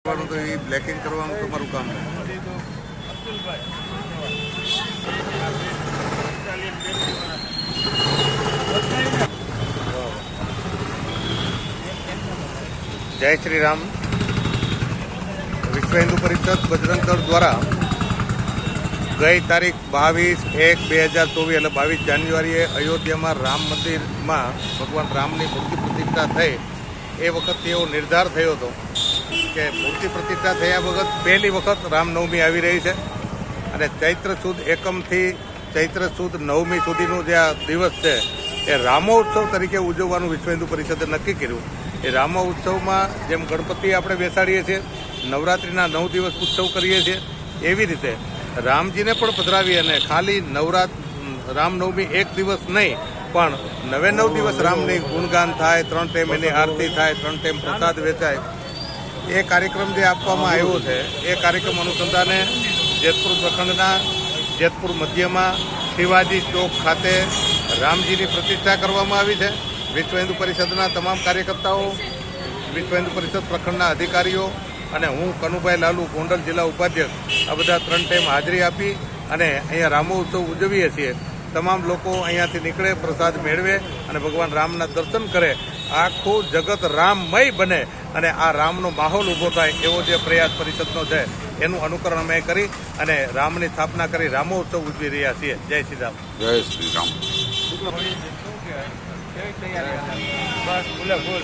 તો એ બ્લેકિંગ કરવાનું તમારું કામ છે. જય શ્રી રામ. વિશ્વ હિન્દુ પરિષદ બજરંગ દળ દ્વારા ગઈ તારીખ 22/1/2024 એટલે 22 જાન્યુઆરીએ અયોધ્યામાં રામ મંદિરમાં ભગવાન રામની મૂર્તિ પ્રતિષ્ઠા થઈ. એ વખત એવો નિર્ધાર થયો હતો કે મૂર્તિ પ્રતિષ્ઠા થયા વખત પહેલી વખત રામનવમી આવી રહી છે અને ચૈત્ર સુદ એકમથી ચૈત્ર સુદ નવમી સુધીનો જે આ દિવસ છે એ રામોત્સવ તરીકે ઉજવવાનું વિશ્વ હિન્દુ પરિષદે નક્કી કર્યું. એ રામોત્સવમાં જેમ ગણપતિ આપણે બેસાડીએ છીએ, નવરાત્રિના 9 દિવસ ઉત્સવ કરીએ છીએ, એવી રીતે રામજીને પણ પધરાવી અને ખાલી રામનવમી એક દિવસ નહીં પણ 9 દિવસ રામની ગુણગાન થાય, 3 ટાઈમ એની આરતી થાય, 3 ટાઈમ પ્રસાદ વેચાય. એ કાર્યક્રમ જે આપવામાં આવ્યો છે એ કાર્યક્રમ અનુસંધાને જેતપુર પ્રખંડના જેતપુર મધ્યમાં શિવાજી ચોક ખાતે રામજીની પ્રતિષ્ઠા કરવામાં આવી છે. વિશ્વ હિન્દુ પરિષદના તમામ કાર્યકર્તાઓ, વિશ્વ હિન્દુ પરિષદ પ્રખંડના અધિકારીઓ અને હું કનુભાઈ લાલુ ગોંડલ જિલ્લા ઉપાધ્યક્ષ આ બધા 3 ટાઈમ હાજરી આપી અને અહીંયા રામોત્સવ ઉજવીએ છીએ. તમામ લોકો અહીંયાથી નીકળે, પ્રસાદ મેળવે અને ભગવાન રામના દર્શન કરે, આખું જગત રામમય બને અને આ રામનો માહોલ ઊભો થાય એવો જે પ્રયાસ પરિષદનો છે એનું અનુકરણ અમે કરી અને રામની સ્થાપના કરી રામોત્સવ ઉજવી રહ્યા છીએ. જય શ્રી રામ. જય શ્રી રામ. બસ ફૂલે ફૂલ